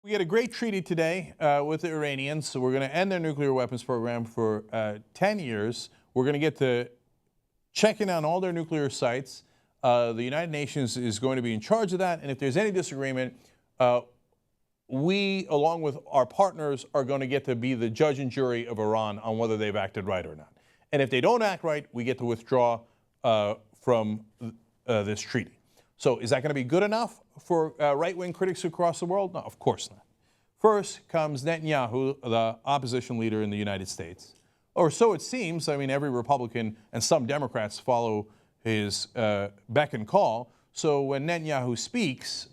We had a great treaty today with the Iranians. So we're going to end their nuclear weapons program for 10 years. We're going to get to checking on all their nuclear sites. The United Nations is going to be in charge of that. And if there's any disagreement, we, along with our partners, are going to get to be the judge and jury of Iran on whether they've acted right or not. And if they don't act right, we get to withdraw from this treaty. So is that going to be good enough for right-wing critics across the world? No, of course not. First comes Netanyahu, the opposition leader in the United States. Or so it seems. I mean, every Republican and some Democrats follow his beck and call. So when Netanyahu speaks,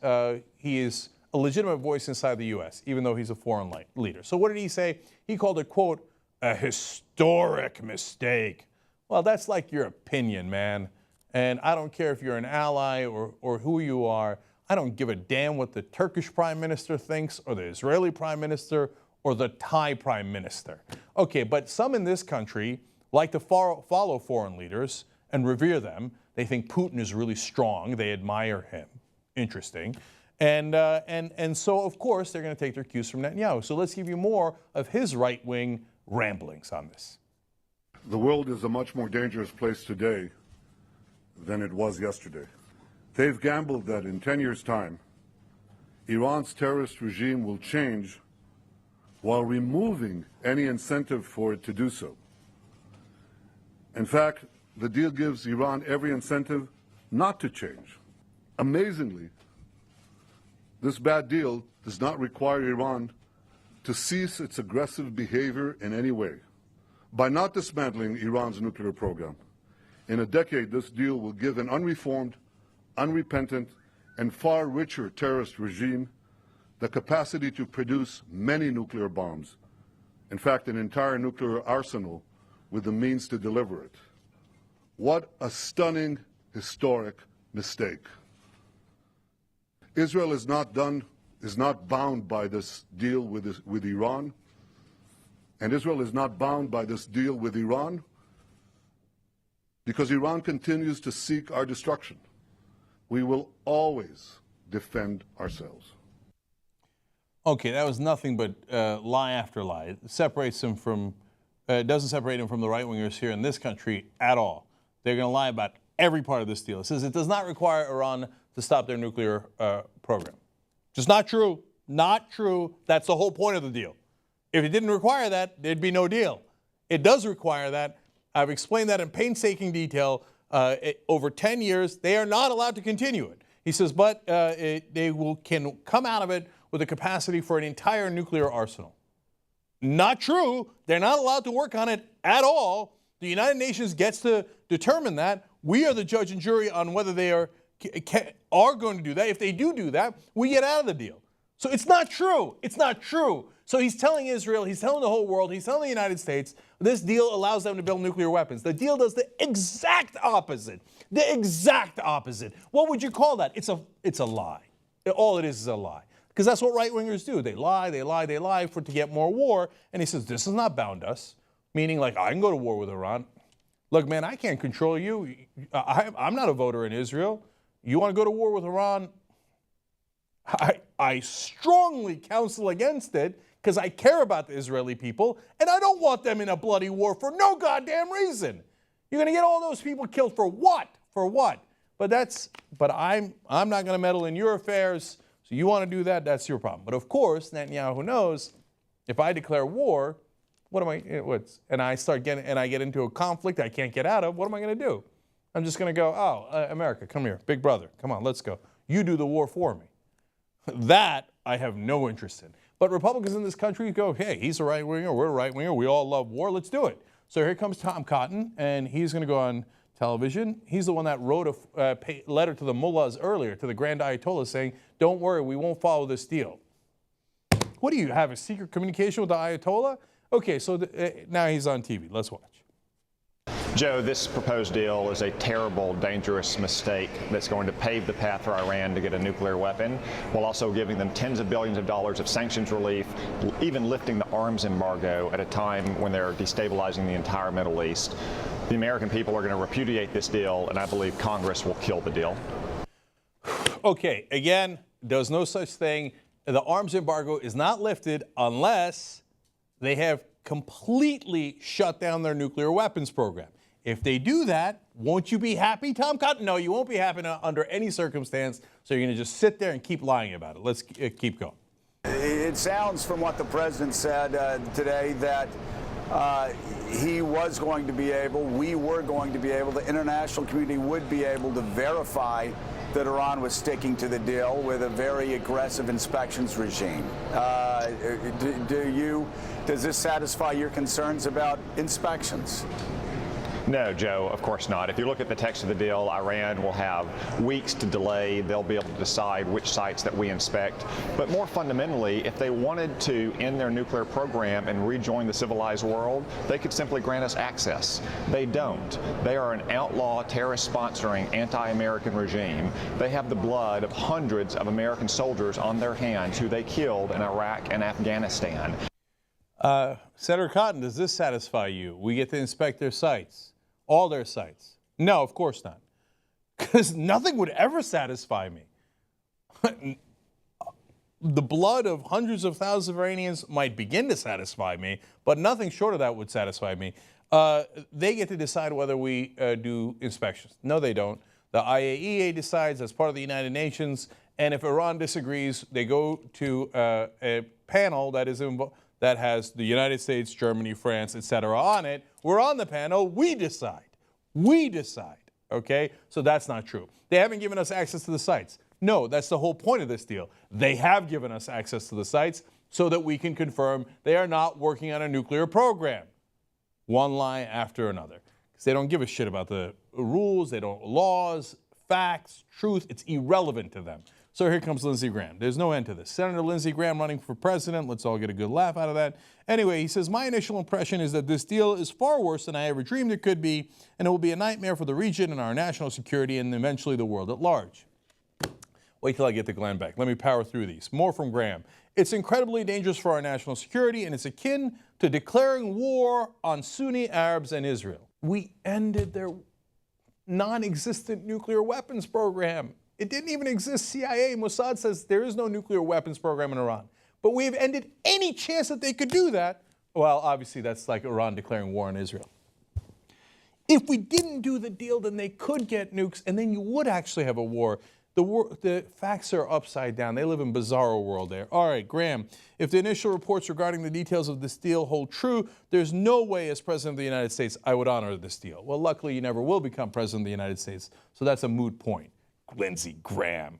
he is a legitimate voice inside the U.S., even though he's a foreign leader. So what did he say? He called it, quote, a historic mistake. Well, that's like your opinion, man. And I don't care if you're an ally or who you are. I don't give a damn what the Turkish prime minister thinks or the Israeli prime minister or the Thai prime minister. Okay, but some in this country like to follow foreign leaders and revere them. They think Putin is really strong. They admire him. Interesting. And so, of course, they're going to take their cues from Netanyahu. So let's give you more of his right-wing ramblings on this. The world is a much more dangerous place today than it was yesterday. They've gambled that in 10 years' time, Iran's terrorist regime will change while removing any incentive for it to do so. In fact, the deal gives Iran every incentive not to change. Amazingly, this bad deal does not require Iran to cease its aggressive behavior in any way. By not dismantling Iran's nuclear program, in a decade, this deal will give an unreformed, unrepentant, and far richer terrorist regime the capacity to produce many nuclear bombs. In fact, an entire nuclear arsenal with the means to deliver it. What a stunning, historic mistake. Israel is not bound by this deal with Iran, and Israel is not bound by this deal with Iran because Iran continues to seek our destruction. We will always defend ourselves. Okay, that was nothing but lie after lie. It separates him from, doesn't separate him from the right-wingers here in this country at all. They're going to lie about every part of this deal. It says it does not require Iran to stop their nuclear program. Just not true. Not true. That's the whole point of the deal. If it didn't require that, there'd be no deal. It does require that. I've explained that in painstaking detail. Over 10 years, they are not allowed to continue it. He says, but they can come out of it with a capacity for an entire nuclear arsenal. Not true. They're not allowed to work on it at all. The United Nations gets to determine that. We are the judge and jury on whether they are going to do that. If they do that, we get out of the deal. So it's not true. It's not true. So he's telling Israel, he's telling the whole world, he's telling the United States, this deal allows them to build nuclear weapons. The deal does the exact opposite. The exact opposite. What would you call that? It's a lie. All it is a lie. Because that's what right-wingers do. They lie to get more war. And he says, this has not bound us. Meaning, like, I can go to war with Iran. Look, man, I can't control you. I'm not a voter in Israel. You want to go to war with Iran? I strongly counsel against it because I care about the Israeli people and I don't want them in a bloody war for no goddamn reason. You're going to get all those people killed for what? For what? But I'm not going to meddle in your affairs. So you want to do that? That's your problem. But of course, Netanyahu knows if I declare war, and I get into a conflict I can't get out of, what am I going to do? I'm just going to go, America, come here. Big brother, come on, let's go. You do the war for me. That I have no interest in. But Republicans in this country go, hey, he's a right-winger, we're a right-winger, we all love war, let's do it. So here comes Tom Cotton, and he's going to go on television. He's the one that wrote a letter to the mullahs earlier, to the Grand Ayatollah, saying, don't worry, we won't follow this deal. What do you have, a secret communication with the Ayatollah? Okay, so now he's on TV. Let's watch. Joe, this proposed deal is a terrible, dangerous mistake that's going to pave the path for Iran to get a nuclear weapon, while also giving them tens of billions of dollars of sanctions relief, even lifting the arms embargo at a time when they're destabilizing the entire Middle East. The American people are going to repudiate this deal, and I believe Congress will kill the deal. Okay, again, there's no such thing the arms embargo is not lifted unless they have completely shut down their nuclear weapons program. If they do that, won't you be happy, Tom Cotton? No, you won't be happy under any circumstance, so you're going to just sit there and keep lying about it. Let's keep going. It sounds from what the president said today that he was going to be able, we were going to be able, the international community would be able to verify that Iran was sticking to the deal with a very aggressive inspections regime. Does this satisfy your concerns about inspections? No, Joe, of course not. If you look at the text of the deal, Iran will have weeks to delay. They'll be able to decide which sites that we inspect. But more fundamentally, if they wanted to end their nuclear program and rejoin the civilized world, they could simply grant us access. They don't. They are an outlaw, terrorist-sponsoring, anti-American regime. They have the blood of hundreds of American soldiers on their hands who they killed in Iraq and Afghanistan. Senator Cotton, does this satisfy you? We get to inspect their sites. All their sites. No, of course not. Because nothing would ever satisfy me. The blood of hundreds of thousands of Iranians might begin to satisfy me, but nothing short of that would satisfy me. They get to decide whether we do inspections. No, they don't. The IAEA decides as part of the United Nations, and if Iran disagrees, they go to a panel that has the United States, Germany, France, etc. on it. We're on the panel. We decide. We decide. Okay? So that's not true. They haven't given us access to the sites. No, that's the whole point of this deal. They have given us access to the sites so that we can confirm they are not working on a nuclear program. One lie after another. Because they don't give a shit about the rules, they don't laws, facts, truth. It's irrelevant to them. So here comes Lindsey Graham. There's no end to this. Senator Lindsey Graham running for president. Let's all get a good laugh out of that. Anyway, he says, my initial impression is that this deal is far worse than I ever dreamed it could be, and it will be a nightmare for the region and our national security and eventually the world at large. Wait till I get to Glenn Beck. Let me power through these. More from Graham. It's incredibly dangerous for our national security, and it's akin to declaring war on Sunni Arabs and Israel. We ended their non-existent nuclear weapons program. It didn't even exist. CIA, Mossad says there is no nuclear weapons program in Iran. But we have ended any chance that they could do that. Well, obviously, that's like Iran declaring war on Israel. If we didn't do the deal, then they could get nukes, and then you would actually have a war. The facts are upside down. They live in a bizarro world there. All right, Graham, if the initial reports regarding the details of this deal hold true, there's no way as President of the United States I would honor this deal. Well, luckily, you never will become President of the United States, so that's a moot point. Lindsey Graham,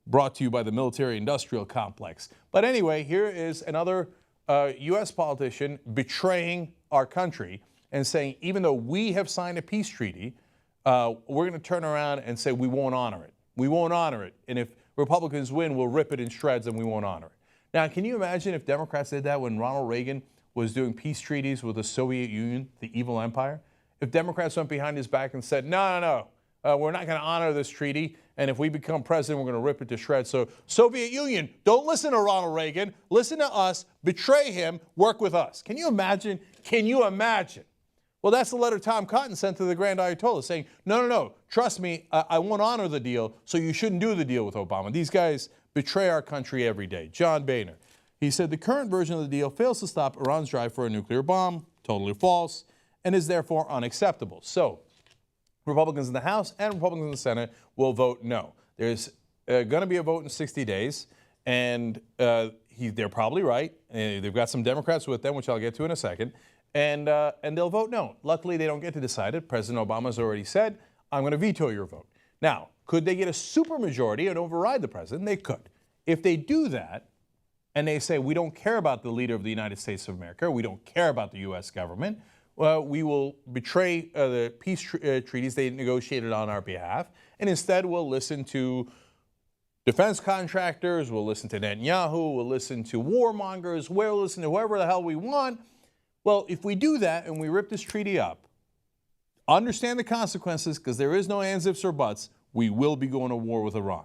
brought to you by the military-industrial complex. But anyway, here is another U.S. politician betraying our country and saying, even though we have signed a peace treaty, we're going to turn around and say we won't honor it. We won't honor it. And if Republicans win, we'll rip it in shreds and we won't honor it. Now, can you imagine if Democrats did that when Ronald Reagan was doing peace treaties with the Soviet Union, the evil empire? If Democrats went behind his back and said, no, we're not going to honor this treaty, and if we become president, we're going to rip it to shreds. So, Soviet Union, don't listen to Ronald Reagan. Listen to us, betray him, work with us. Can you imagine? Can you imagine? Well, that's the letter Tom Cotton sent to the Grand Ayatollah saying, no, trust me, I won't honor the deal, so you shouldn't do the deal with Obama. These guys betray our country every day. John Boehner. He said the current version of the deal fails to stop Iran's drive for a nuclear bomb, totally false, and is therefore unacceptable. So, Republicans in the House and Republicans in the Senate will vote no. There's going to be a vote in 60 days, and they're probably right. They've got some Democrats with them, which I'll get to in a second, and they'll vote no. Luckily, they don't get to decide it. President Obama's already said, I'm going to veto your vote. Now, could they get a supermajority and override the president? They could. If they do that, and they say, we don't care about the leader of the United States of America, we don't care about the U.S. government, we will betray the peace treaties they negotiated on our behalf, and instead we'll listen to defense contractors, we'll listen to Netanyahu, we'll listen to warmongers, we'll listen to whoever the hell we want. Well, if we do that and we rip this treaty up, understand the consequences, because there is no ands, ifs, or buts, we will be going to war with Iran.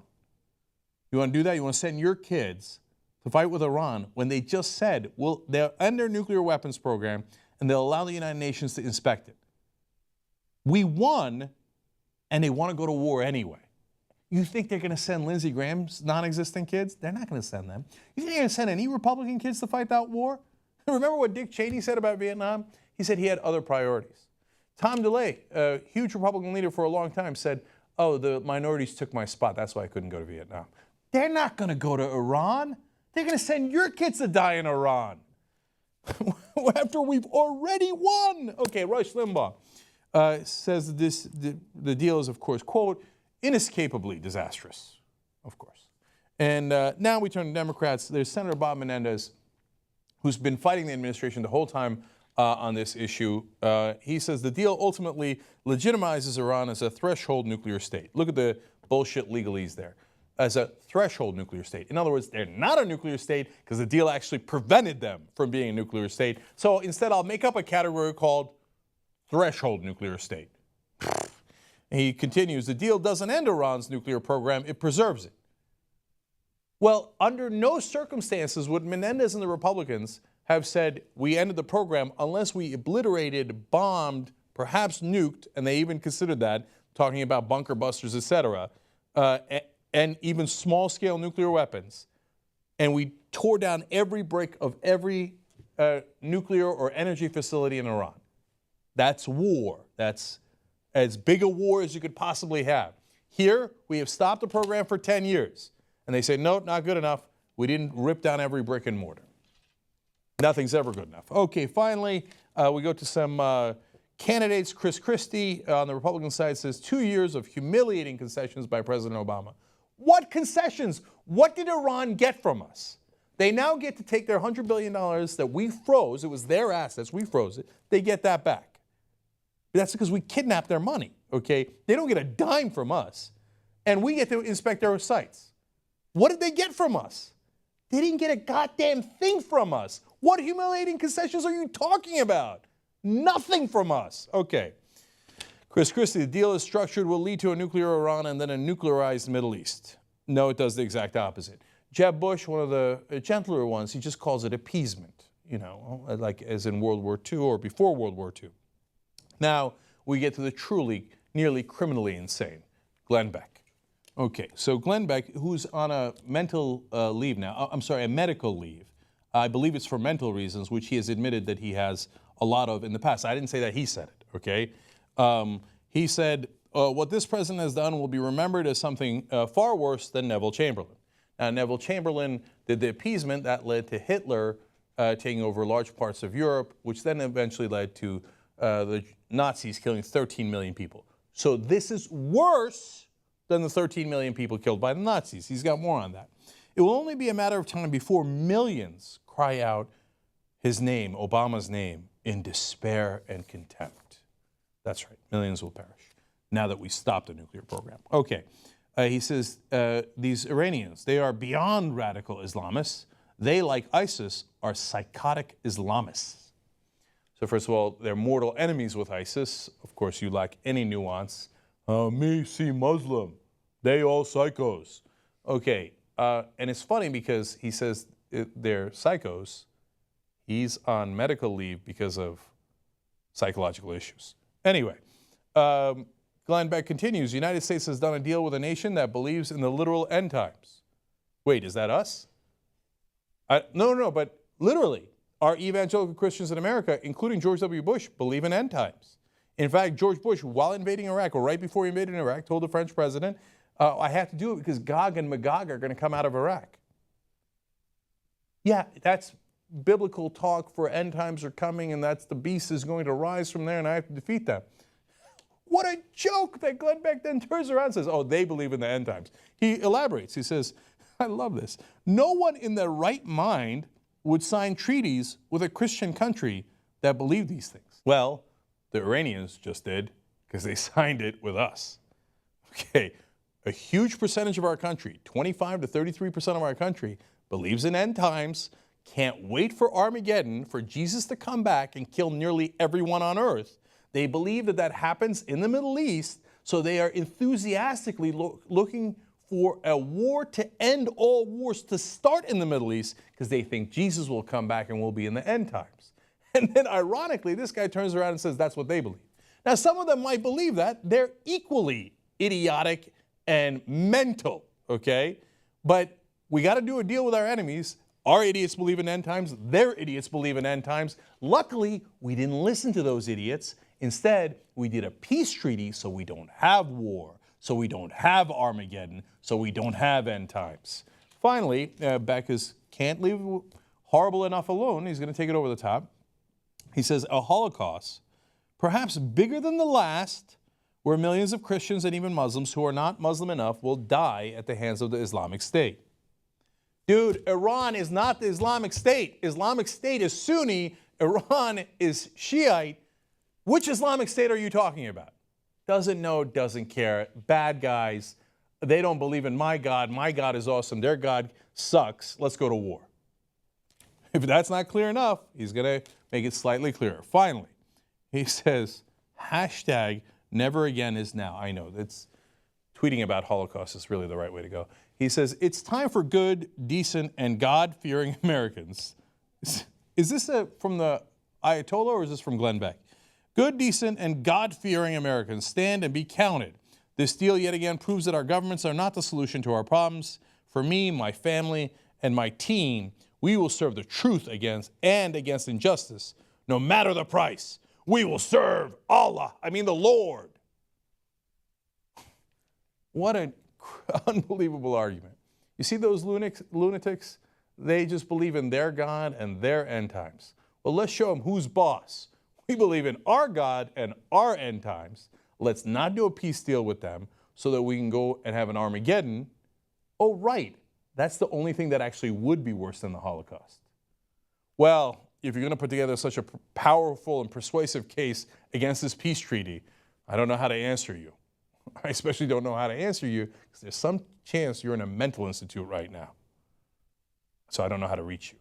You want to do that? You want to send your kids to fight with Iran when they just said, well, they'll end their nuclear weapons program and they'll allow the United Nations to inspect it. We won, and they want to go to war anyway. You think they're going to send Lindsey Graham's non-existent kids? They're not going to send them. You think they're going to send any Republican kids to fight that war? Remember what Dick Cheney said about Vietnam? He said he had other priorities. Tom DeLay, a huge Republican leader for a long time, said, oh, the minorities took my spot. That's why I couldn't go to Vietnam. They're not going to go to Iran. They're going to send your kids to die in Iran after we've already won. Okay, Rush Limbaugh says that the deal is, of course, quote, inescapably disastrous, of course. And now we turn to Democrats. There's Senator Bob Menendez, who's been fighting the administration the whole time on this issue. He says the deal ultimately legitimizes Iran as a threshold nuclear state. Look at the bullshit legalese there. As a threshold nuclear state. In other words, they're not a nuclear state because the deal actually prevented them from being a nuclear state. So instead, I'll make up a category called threshold nuclear state. He continues, the deal doesn't end Iran's nuclear program, it preserves it. Well, under no circumstances would Menendez and the Republicans have said we ended the program unless we obliterated, bombed, perhaps nuked, and they even considered that, talking about bunker busters, etc., and even small-scale nuclear weapons, and we tore down every brick of every nuclear or energy facility in Iran. That's war. That's as big a war as you could possibly have. Here, we have stopped the program for 10 years. And they say, no, not good enough. We didn't rip down every brick and mortar. Nothing's ever good enough. Okay, finally, we go to some candidates. Chris Christie on the Republican side says 2 years of humiliating concessions by President Obama. What concessions? What did Iran get from us? They now get to take their $100 billion that we froze. It was their assets. We froze it. They get that back. That's because we kidnapped their money, okay? They don't get a dime from us. And we get to inspect their sites. What did they get from us? They didn't get a goddamn thing from us. What humiliating concessions are you talking about? Nothing from us. Okay. Chris Christie, the deal is structured will lead to a nuclear Iran and then a nuclearized Middle East. No, it does the exact opposite. Jeb Bush, one of the gentler ones, he just calls it appeasement, you know, like as in World War II or before World War II. Now we get to the truly, nearly criminally insane, Glenn Beck. Okay, so Glenn Beck, who's on a mental leave now, a medical leave. I believe it's for mental reasons, which he has admitted that he has a lot of in the past. I didn't say that, he said it, okay? He said, what this president has done will be remembered as something far worse than Neville Chamberlain. Now, Neville Chamberlain did the appeasement that led to Hitler taking over large parts of Europe, which then eventually led to the Nazis killing 13 million people. So this is worse than the 13 million people killed by the Nazis. He's got more on that. It will only be a matter of time before millions cry out his name, Obama's name, in despair and contempt. That's right, millions will perish now that we stopped the nuclear program. Okay, he says these Iranians, they are beyond radical Islamists. They, like ISIS, are psychotic Islamists. So first of all, they're mortal enemies with ISIS. Of course, you lack any nuance. Me see Muslim. They all psychos. Okay, and it's funny because he says they're psychos. He's on medical leave because of psychological issues. Anyway, Glenn Beck continues, the United States has done a deal with a nation that believes in the literal end times. Wait, is that us? No, but literally, our evangelical Christians in America, including George W. Bush, believe in end times. In fact, George Bush, while invading Iraq, or right before he invaded Iraq, told the French president, I have to do it because Gog and Magog are going to come out of Iraq. Yeah, that's biblical talk for end times are coming, and that's the beast is going to rise from there, and I have to defeat them. What a joke that Glenn Beck then turns around and says, oh, they believe in the end times. He elaborates. He says, I love this. No one in their right mind would sign treaties with a Christian country that believed these things. Well, the Iranians just did because they signed it with us. Okay, a huge percentage of our country, 25 to 33% of our country, believes in end times, can't wait for Armageddon, for Jesus to come back and kill nearly everyone on earth. They believe that that happens in the Middle East, so they are enthusiastically looking for a war to end all wars to start in the Middle East because they think Jesus will come back and we'll be in the end times. And then ironically, this guy turns around and says that's what they believe. Now, some of them might believe that. They're equally idiotic and mental, okay? But we got to do a deal with our enemies. Our idiots believe in end times. Their idiots believe in end times. Luckily, we didn't listen to those idiots. Instead, we did a peace treaty so we don't have war, so we don't have Armageddon, so we don't have end times. Finally, Beckus can't leave horrible enough alone. He's going to take it over the top. He says, a Holocaust, perhaps bigger than the last, where millions of Christians and even Muslims who are not Muslim enough will die at the hands of the Islamic State. Dude, Iran is not the Islamic State. Islamic State is Sunni. Iran is Shiite. Which Islamic State are you talking about? Doesn't know, doesn't care. Bad guys. They don't believe in my God. My God is awesome. Their God sucks. Let's go to war. If that's not clear enough, he's going to make it slightly clearer. Finally, he says, hashtag never again is now. I know, that's tweeting about Holocaust is really the right way to go. He says, it's time for good, decent, and God-fearing Americans. Is this from the Ayatollah or is this from Glenn Beck? Good, decent, and God-fearing Americans, stand and be counted. This deal yet again proves that our governments are not the solution to our problems. For me, my family, and my team, we will serve the truth against injustice, no matter the price. We will serve the Lord. What an unbelievable argument. You see those lunatics? They just believe in their God and their end times. Well, let's show them who's boss. We believe in our God and our end times. Let's not do a peace deal with them so that we can go and have an Armageddon. Oh, right. That's the only thing that actually would be worse than the Holocaust. Well, if you're going to put together such a powerful and persuasive case against this peace treaty, I don't know how to answer you. I especially don't know how to answer you because there's some chance you're in a mental institute right now. So I don't know how to reach you.